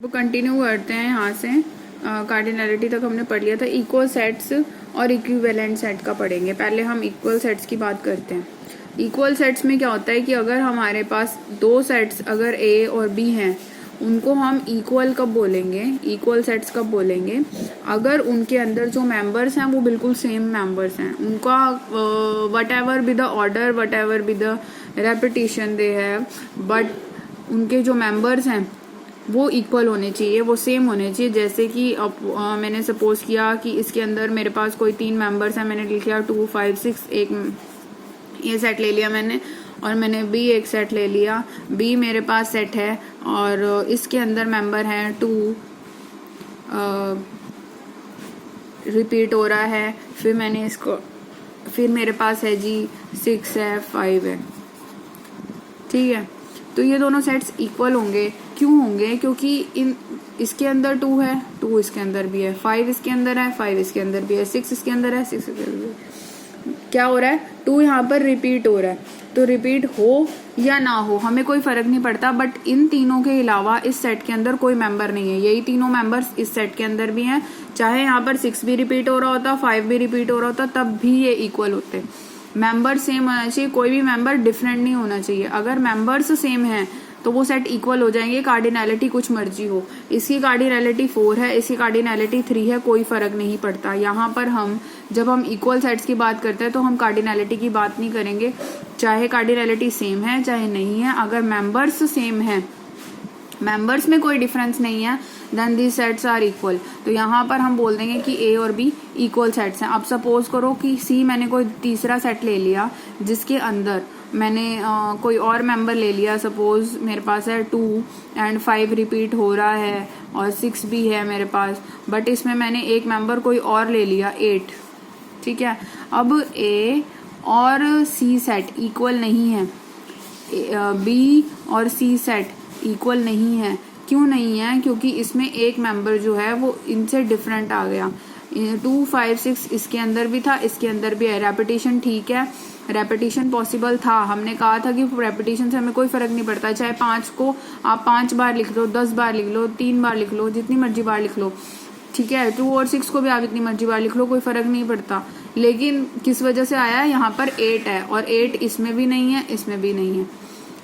वो कंटिन्यू करते हैं यहाँ से। कार्डिनलिटी तक हमने पढ़ लिया था। इक्वल सेट्स और इक्विवेलेंट सेट का पढ़ेंगे। पहले हम इक्वल सेट्स की बात करते हैं। इक्वल सेट्स में क्या होता है कि अगर हमारे पास दो सेट्स अगर ए और बी हैं, उनको हम इक्वल कब बोलेंगे, इक्वल सेट्स कब बोलेंगे, अगर उनके अंदर जो मेंबर्स हैं वो बिल्कुल सेम मेंबर्स हैं। उनका what ever be the order, what ever be the repetition they have, but उनके जो मेंबर्स हैं वो इक्वल होने चाहिए, वो सेम होने चाहिए। जैसे कि अब मैंने सपोज किया कि इसके अंदर मेरे पास कोई 3 मेंबर्स हैं, मैंने लिख लिया 2, 5, 6, एक ये सेट ले लिया मैंने, और मैंने बी एक सेट ले लिया। बी मेरे पास सेट है और इसके अंदर मेंबर हैं 2, रिपीट हो रहा है। फिर मैंने इसको, फिर मेरे पास है जी 6 है, 5 है, ठीक है। तो ये दोनों सेट्स इक्वल होंगे। क्यों होंगे? क्योंकि इसके अंदर 2 है, 2 इसके अंदर भी है, 5 इसके अंदर है, 5 इसके अंदर भी है, 6 इसके अंदर है, 6 इसके अंदर भी है। क्या हो रहा है? 2 यहाँ पर रिपीट हो रहा है। तो रिपीट हो या ना हो हमें कोई फर्क नहीं पड़ता, बट इन तीनों के अलावा इस सेट के अंदर कोई मेंबर नहीं है। यही तीनों मेंबर्स इस सेट के अंदर भी हैं। चाहे यहाँ पर 6 भी रिपीट हो रहा होता, 5 भी रिपीट हो रहा होता, तब भी ये इक्वल होते। मेंबर सेम होना चाहिए, कोई भी मेंबर डिफरेंट नहीं होना चाहिए। अगर मेंबर्स सेम हैं तो वो सेट इक्वल हो जाएंगे, कार्डिनैलिटी कुछ मर्जी हो। इसकी कार्डिनैलिटी 4 है, इसकी कार्डिनैलिटी 3 है, कोई फर्क नहीं पड़ता। यहाँ पर हम जब हम इक्वल सेट्स की बात करते हैं तो हम कार्डिनैलिटी की बात नहीं करेंगे, चाहे कार्डिनैलिटी सेम है चाहे नहीं है। अगर मेंबर्स सेम है, मेंबर्स में कोई डिफरेंस नहीं है, then the sets are equal. तो यहाँ पर हम बोल देंगे कि ए और बी इक्वल सेट्स हैं। अब सपोज करो कि सी मैंने कोई तीसरा सेट ले लिया जिसके अंदर मैंने कोई और मेंबर ले लिया। सपोज मेरे पास है 2 एंड 5 रिपीट हो रहा है और 6 भी है मेरे पास, बट इसमें मैंने एक मेंबर कोई और ले लिया 8, ठीक है। अब ए और सी सेट इक्वल नहीं है, बी और सी सेट इक्वल नहीं है। क्यों नहीं है? क्योंकि इसमें एक मेंबर जो है वो इनसे डिफरेंट आ गया। 2, 5, 6 इसके अंदर भी था, इसके अंदर भी है। रेपिटेशन ठीक है, रेपिटेशन पॉसिबल था। हमने कहा था कि रेपिटेशन से हमें कोई फर्क नहीं पड़ता, चाहे 5 को आप 5 बार लिख लो, 10 बार लिख लो, 3 बार लिख लो, जितनी मर्जी बार लिख लो, ठीक है। 2 और 6 को भी आप इतनी मर्जी बार लिख लो, कोई फर्क नहीं पड़ता। लेकिन किस वजह से आया? यहाँ पर 8 है और 8 इसमें भी नहीं है, इसमें भी नहीं है,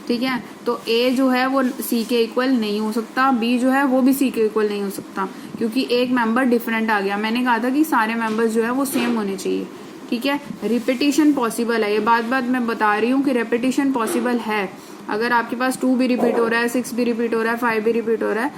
ठीक है। तो ए जो है वो सी के इक्वल नहीं हो सकता, बी जो है वो भी सी के इक्वल नहीं हो सकता, क्योंकि एक मेंबर डिफरेंट आ गया। मैंने कहा था कि सारे मेंबर्स जो है वो सेम होने चाहिए, ठीक है। रिपीटिशन पॉसिबल है, ये बात मैं बता रही हूँ कि रिपीटिशन पॉसिबल है। अगर आपके पास 2 भी रिपीट हो रहा है, 6 भी रिपीट हो रहा है, 5 भी रिपीट हो रहा है,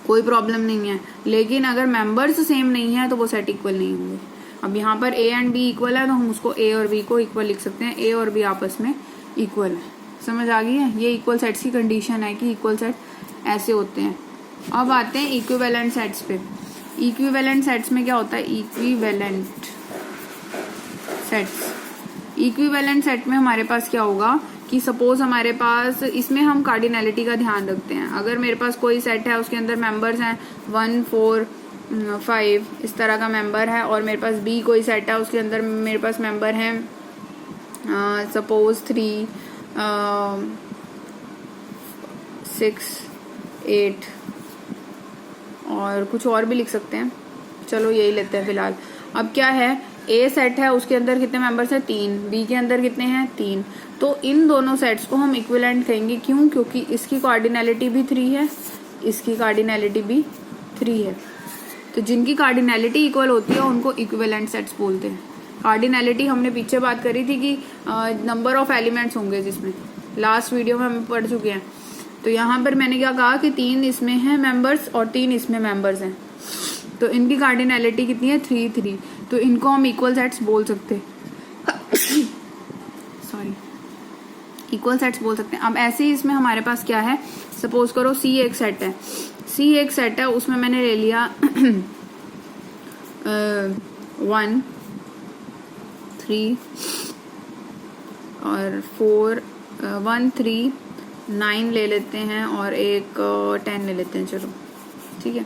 कोई प्रॉब्लम नहीं है। लेकिन अगर मेंबर्स सेम नहीं है तो वो सेट इक्वल नहीं होंगे। अब यहाँ पर ए एंड बी इक्वल है तो हम उसको ए और बी को इक्वल लिख सकते हैं। ए और बी आपस में इक्वल है। समझ आ गई है? ये इक्वल सेट्स की कंडीशन है कि इक्वल सेट ऐसे होते हैं। अब आते हैं इक्विवेलेंट सेट्स पे। इक्विवेलेंट सेट्स में क्या होता है? इक्विवेलेंट सेट्स, इक्विवेलेंट सेट में हमारे पास क्या होगा कि सपोज हमारे पास, इसमें हम कार्डिनैलिटी का ध्यान रखते हैं। अगर मेरे पास कोई सेट है, उसके अंदर मेंबर्स हैं 1, 4, 5 इस तरह का मेंबर है, और मेरे पास बी कोई सेट है, उसके अंदर मेरे पास मेंबर हैं सपोज 3, 6, 8 और कुछ और भी लिख सकते हैं। चलो यही लेते हैं फिलहाल। अब क्या है? ए सेट है, उसके अंदर कितने मेंबर्स हैं? 3। बी के अंदर कितने हैं? 3। तो इन दोनों सेट्स को हम इक्विवेलेंट कहेंगे। क्यों? क्योंकि इसकी कार्डिनैलिटी भी 3 है, इसकी कार्डिनैलिटी भी 3 है। तो जिनकी कार्डिनैलिटी इक्वल होती है उनको इक्विवेलेंट सेट्स बोलते हैं। कार्डिनैलिटी हमने पीछे बात करी थी कि नंबर ऑफ एलिमेंट्स होंगे, जिसमें लास्ट वीडियो में हम पढ़ चुके हैं। तो यहाँ पर मैंने क्या कहा कि 3 इसमें हैं मेंबर्स और 3 इसमें मेंबर्स हैं, तो इनकी कार्डिनैलिटी कितनी है? 3, 3। तो इनको हम इक्वल सेट्स बोल सकते हैं सॉरी, इक्वल सेट्स बोल सकते हैं। अब ऐसे ही इसमें हमारे पास क्या है? सपोज करो सी एक सेट है, सी एक सेट है, उसमें मैंने ले लिया 1, 3 और 4, 1, 3, 9 ले लेते हैं और एक 10 ले लेते हैं। चलो ठीक है।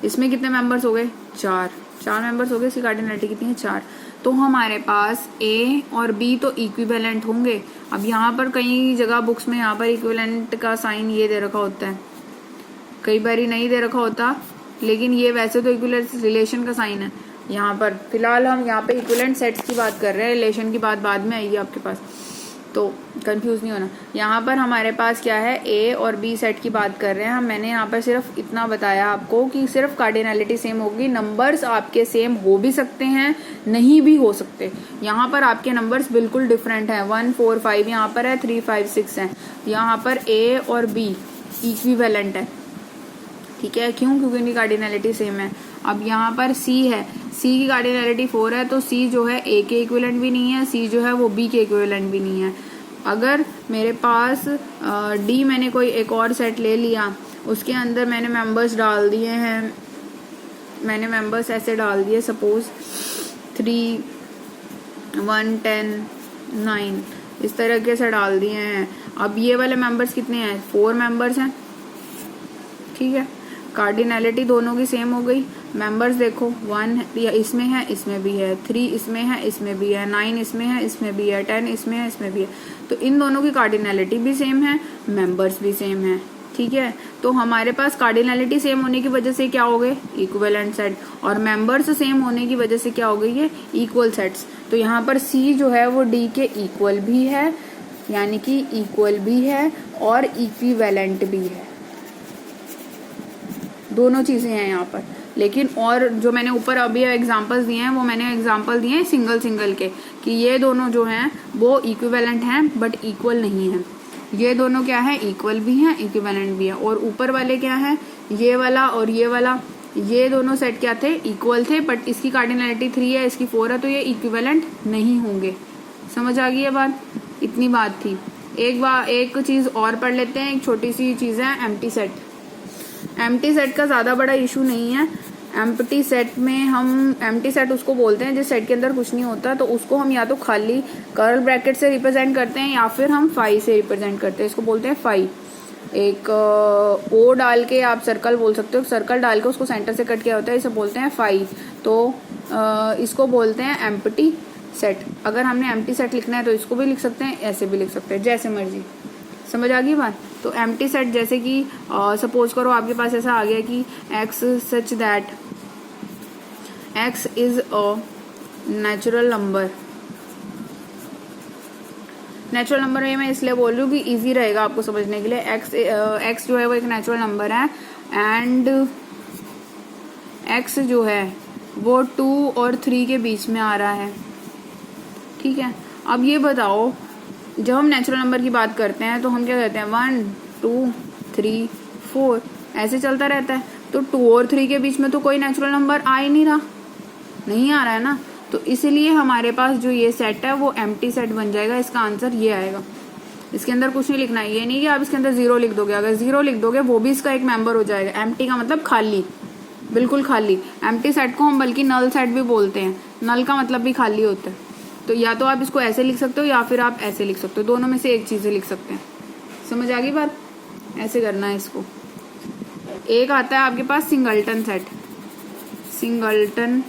इसमें कितने मेंबर्स हो गए? 4 मेंबर्स हो गए। इसकी कार्डिनैलिटी कितनी है? 4। तो हमारे पास ए और बी तो इक्विवेलेंट होंगे। अब यहाँ पर कई जगह बुक्स में यहाँ पर इक्विवेलेंट का साइन ये दे रखा होता है, कई बार ही नहीं दे रखा होता, लेकिन ये वैसे तो इक्विवेलेंट रिलेशन का साइन है यहाँ पर। फिलहाल हम यहाँ पे इक्विवेलेंट सेट्स की बात कर रहे हैं, रिलेशन की बात बाद में आएगी आपके पास, तो कंफ्यूज नहीं होना। यहाँ पर हमारे पास क्या है, ए और बी सेट की बात कर रहे हैं हम। मैंने यहाँ पर सिर्फ इतना बताया आपको कि सिर्फ कार्डिनलिटी सेम होगी, नंबर्स आपके सेम हो भी सकते हैं, नहीं भी हो सकते। यहाँ पर आपके नंबर्स बिल्कुल डिफरेंट हैं, 1 4 5 यहाँ पर है, 3 5 6 है। यहाँ पर ए और बी इक्विवेलेंट है, ठीक है, क्यों? क्योंकि उनकी कार्डिनलिटी सेम है। अब यहाँ पर सी है, सी की कार्डिनलिटी 4 है, तो सी जो है ए के इक्विवेलेंट भी नहीं है, सी जो है वो बी के इक्विवेलेंट भी नहीं है। अगर मेरे पास डी मैंने कोई एक और सेट ले लिया, उसके अंदर मैंने मेंबर्स डाल दिए हैं, मैंने मेंबर्स ऐसे डाल दिए, सपोज 3 1 10 9 इस तरीके से डाल दिए हैं। अब ये वाले मेंबर्स कितने हैं, 4 मेंबर्स हैं, ठीक है। कार्डिनलिटी दोनों की सेम हो गई। मेंबर्स देखो, 1 इसमें है, इसमें भी है, 3 इसमें है, इसमें भी है, 9 इसमें है, इसमें भी है, 10 इसमें है, इसमें भी है। तो इन दोनों की कार्डिनलिटी भी सेम है, मेंबर्स भी सेम है, ठीक है। तो हमारे पास कार्डिनलिटी सेम होने की वजह से क्या हो गए, इक्विवेलेंट सेट, और मेंबर्स सेम होने की वजह से क्या हो गई, ये इक्वल सेट्स। तो यहाँ पर सी जो है वो डी के इक्वल भी है, यानी कि इक्वल भी है और इक्विवेलेंट भी है, दोनों चीजें हैं यहाँ पर। लेकिन और जो मैंने ऊपर अभी एग्जांपल्स दिए हैं, वो मैंने एग्जांपल दिए हैं सिंगल सिंगल के, कि ये दोनों जो हैं वो इक्विवेलेंट हैं बट इक्वल नहीं है। ये दोनों क्या है, इक्वल भी हैं, इक्विवेलेंट भी है। और ऊपर वाले क्या है, ये वाला और ये वाला, ये दोनों सेट क्या थे, इक्वल थे, बट इसकी कार्डिनलिटी 3 है, इसकी 4 है, तो ये इक्विवेलेंट नहीं होंगे। समझ आ गई है बात? इतनी बात थी। एक चीज और पढ़ लेते हैं, एक छोटी सी चीज है एम्प्टी सेट। एम्प्टी सेट का ज्यादा बड़ा इशू नहीं है। एम्प्टी सेट में हम, एम्प्टी सेट उसको बोलते हैं जिस सेट के अंदर कुछ नहीं होता, तो उसको हम या तो खाली कर्ल ब्रैकेट से रिप्रेजेंट करते हैं या फिर हम फाई से रिप्रेजेंट करते हैं। इसको बोलते हैं फाई। एक ओ डाल के आप सर्कल बोल सकते हो, सर्कल डाल के उसको सेंटर से कट किया होता है, इसे बोलते हैं फाई। तो इसको बोलते हैं एम्प्टी सेट। अगर हमने एम्प्टी सेट लिखना है तो इसको भी लिख सकते हैं, ऐसे भी लिख सकते हैं, जैसे मर्जी। समझ आ गई बात? तो एम्प्टी सेट जैसे कि सपोज करो आपके पास ऐसा आ गया कि x such that x is a natural number. Natural number मैं इसलिए बोल रही हूँ कि इजी रहेगा आपको समझने के लिए। x जो है वो एक नेचुरल नंबर है, एंड x जो है वो 2 और 3 के बीच में आ रहा है, ठीक है। अब ये बताओ, जब हम नेचुरल नंबर की बात करते हैं तो हम क्या कहते हैं, 1 2 3 4 ऐसे चलता रहता है। तो 2 और 3 के बीच में तो कोई नेचुरल नंबर आ ही नहीं रहा, नहीं आ रहा है ना। तो इसलिए हमारे पास जो ये सेट है वो एम्प्टी सेट बन जाएगा। इसका आंसर ये आएगा। इसके अंदर कुछ नहीं लिखना है, ये नहीं कि आप इसके अंदर 0 लिख दोगे। अगर 0 लिख दोगे वो भी इसका एक मेंबर हो जाएगा। एम्प्टी का मतलब खाली, बिल्कुल खाली। एम्प्टी सेट को हम बल्कि नल सेट भी बोलते हैं। नल का मतलब भी खाली होता है। तो या तो आप इसको ऐसे लिख सकते हो या फिर आप ऐसे लिख सकते हो, दोनों में से एक चीज लिख सकते हैं। समझ आ गई बात? ऐसे करना है इसको। एक आता है आपके पास singleton set. Singleton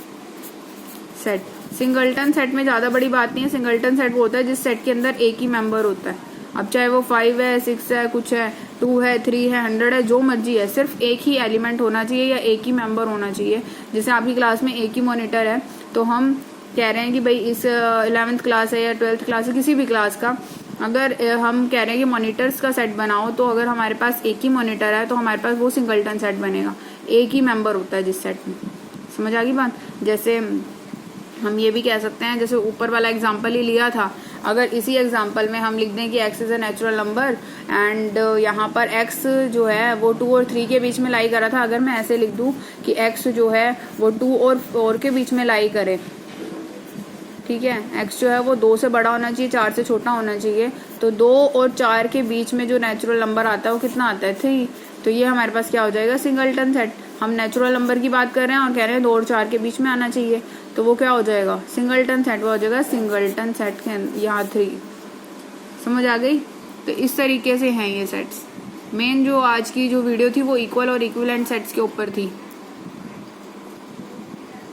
set, singleton set में ज्यादा बड़ी बात नहीं है। सिंगलटन सेट वो होता है जिस सेट के अंदर एक ही मेंबर होता है। अब चाहे वो 5 है, 6 है, कुछ है, 2 है, 3 है, 100 है, जो मर्जी है, सिर्फ एक ही एलिमेंट होना चाहिए या एक ही मेंबर होना चाहिए। जैसे आपकी क्लास में एक ही मॉनिटर है, तो हम कह रहे हैं कि भाई इस 11th क्लास है या 12th क्लास है, किसी भी क्लास का, अगर हम कह रहे हैं कि मॉनिटर्स का सेट बनाओ, तो अगर हमारे पास एक ही मॉनिटर है तो हमारे पास वो सिंगलटन सेट बनेगा। एक ही मेंबर होता है जिस सेट में। समझ आ गई बात? जैसे हम ये भी कह सकते हैं, जैसे ऊपर वाला एग्जाम्पल ही लिया था, अगर इसी एग्जाम्पल में हम लिख दें कि x is a natural number and यहाँ पर x जो है वो 2 और 3 के बीच में लाई कर रहा था। अगर मैं ऐसे लिख दूं कि x जो है वो 2 और 4 के बीच में लाई करे, ठीक है, x जो है वो 2 से बड़ा होना चाहिए, 4 से छोटा होना चाहिए। तो 2 और 4 के बीच में जो नेचुरल नंबर आता है वो कितना आता है, 3। तो ये हमारे पास क्या हो जाएगा, सिंगलटन सेट। हम नेचुरल नंबर की बात कर रहे हैं और कह रहे हैं 2 और 4 के बीच में आना चाहिए, तो वो क्या हो जाएगा, सिंगलटन सेट। वो हो जाएगा सिंगलटन सेट के यहाँ 3। समझ आ गई? तो इस तरीके से हैं ये सेट्स। मेन जो आज की जो वीडियो थी वो इक्वल और इक्विवेलेंट सेट्स के ऊपर थी।